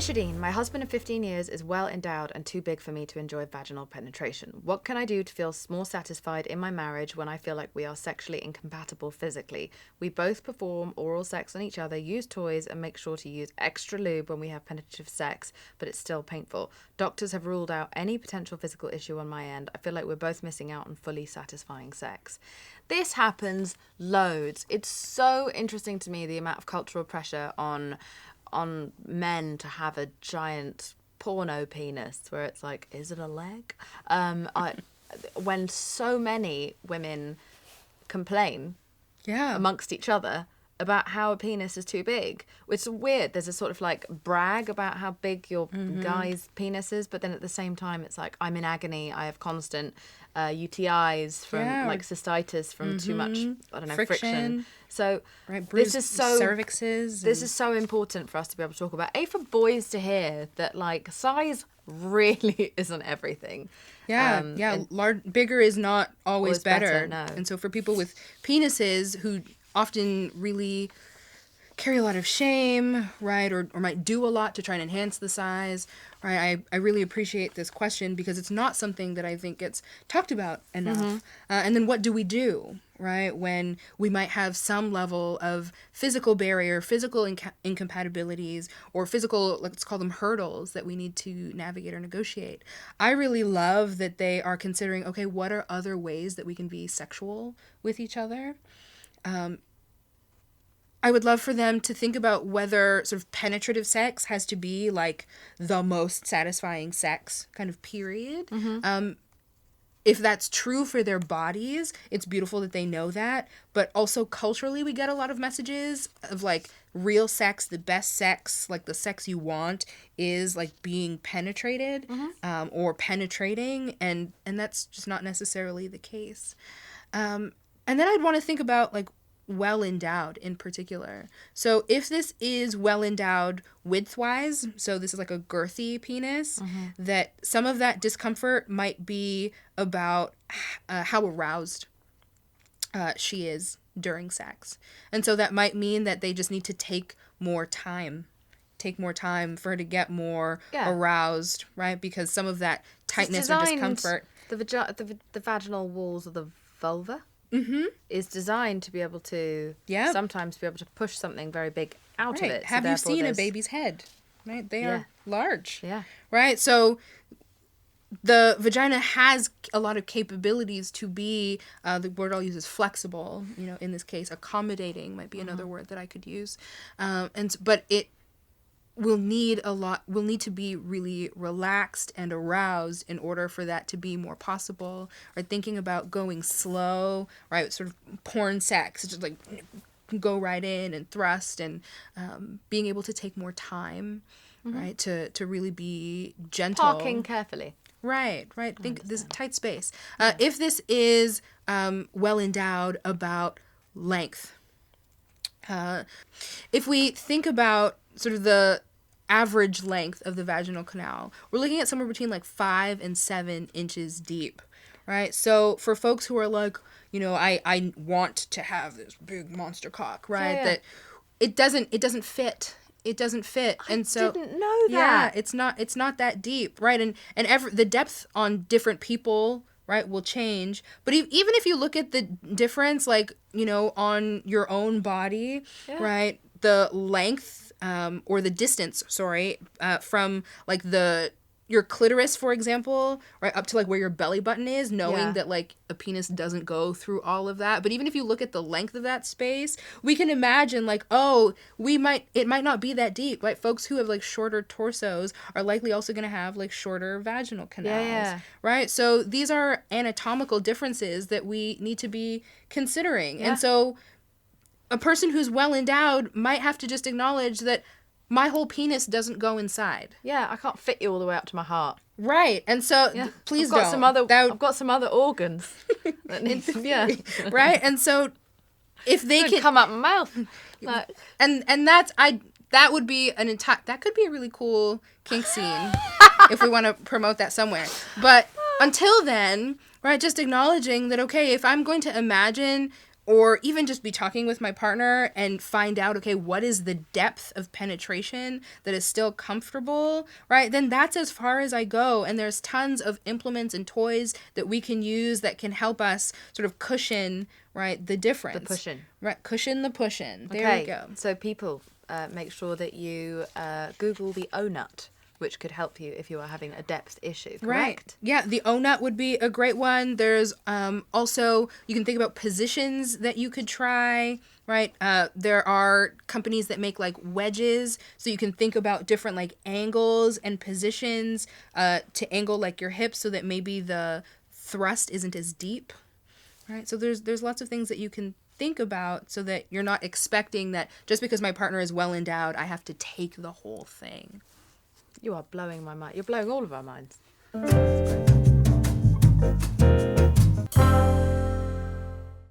Shadeen, my husband of 15 years is well endowed and too big for me to enjoy vaginal penetration. What can I do to feel more satisfied in my marriage when I feel like we are sexually incompatible physically? We both perform oral sex on each other, use toys, and make sure to use extra lube when we have penetrative sex, but it's still painful. Doctors have ruled out any potential physical issue on my end. I feel like we're both missing out on fully satisfying sex. This happens loads. It's so interesting to me, the amount of cultural pressure on men to have a giant porno penis where it's like, is it a leg? When so many women complain amongst each other about how a penis is too big. It's weird. There's a sort of like brag about how big your guy's penis is, but then at the same time it's like, I'm in agony. I have constant UTIs from like cystitis from too much, I don't know, friction. So this is so cervixes. This is so important for us to be able to talk about. For boys to hear that like size really isn't everything. Bigger is not always better. No. And so for people with penises who often really carry a lot of shame, right, or might do a lot to try and enhance the size, right, I really appreciate this question because it's not something that I think gets talked about enough. And then what do we do, right, when we might have some level of physical barrier, physical incompatibilities, or physical, let's call them hurdles that we need to navigate or negotiate? I really love that they are considering, okay, what are other ways that we can be sexual with each other? I would love for them to think about whether sort of penetrative sex has to be like the most satisfying sex kind of period. If that's true for their bodies, it's beautiful that they know that. But also culturally, we get a lot of messages of like real sex, the best sex, like the sex you want is like being penetrated or penetrating. And that's just not necessarily the case. And then I'd want to think about like well-endowed in particular. So if this is well-endowed width-wise, so this is like a girthy penis, that some of that discomfort might be about how aroused she is during sex. And so that might mean that they just need to take more time for her to get more aroused, right? Because some of that tightness or discomfort. The vaginal walls of the vulva is designed to be able to sometimes be able to push something very big out of it. Have you seen a baby's head? Right? They are large. Yeah. Right? So the vagina has a lot of capabilities to be, the word I'll use is flexible, in this case, accommodating might be another word that I could use. But it will need to be really relaxed and aroused in order for that to be more possible. Or thinking about going slow, right? Sort of porn sex, just like go right in and thrust, and being able to take more time, right? To really be gentle. Parking carefully. Right. Think this tight space. If this is well endowed about length, if we think about sort of the average length of the vaginal canal, we're looking at somewhere between like 5 and 7 inches deep, right? So for folks who are like, I want to have this big monster cock, right? That it doesn't fit. It doesn't fit. And so I didn't know that. Yeah, it's not that deep, right? And the depth on different people, right, will change. But even if you look at the difference, like, on your own body, right, the length or the distance, from like your clitoris, for example, right, up to like where your belly button is, knowing that like a penis doesn't go through all of that. But even if you look at the length of that space, we can imagine like, it might not be that deep. Like folks who have like shorter torsos are likely also going to have like shorter vaginal canals, right? So these are anatomical differences that we need to be considering. And so a person who's well endowed might have to just acknowledge that my whole penis doesn't go inside. Yeah, I can't fit you all the way up to my heart. Right. And so please don't. I've got some other organs that need right? And so if they can come up my mouth. Like, and that would be that could be a really cool kink scene if we want to promote that somewhere. But until then, right, just acknowledging that, okay, if I'm going to imagine or even just be talking with my partner and find out, okay, what is the depth of penetration that is still comfortable, right? Then that's as far as I go. And there's tons of implements and toys that we can use that can help us sort of cushion, right, the difference. The pushing. Right, cushion the pushing. There we go. So people, make sure that you Google the O-nut, which could help you if you are having a depth issue, correct? Right. Yeah, the O-nut would be a great one. There's also, you can think about positions that you could try, right? There are companies that make like wedges, so you can think about different like angles and positions to angle like your hips so that maybe the thrust isn't as deep, right? So there's lots of things that you can think about so that you're not expecting that just because my partner is well endowed, I have to take the whole thing. You are blowing my mind. You're blowing all of our minds.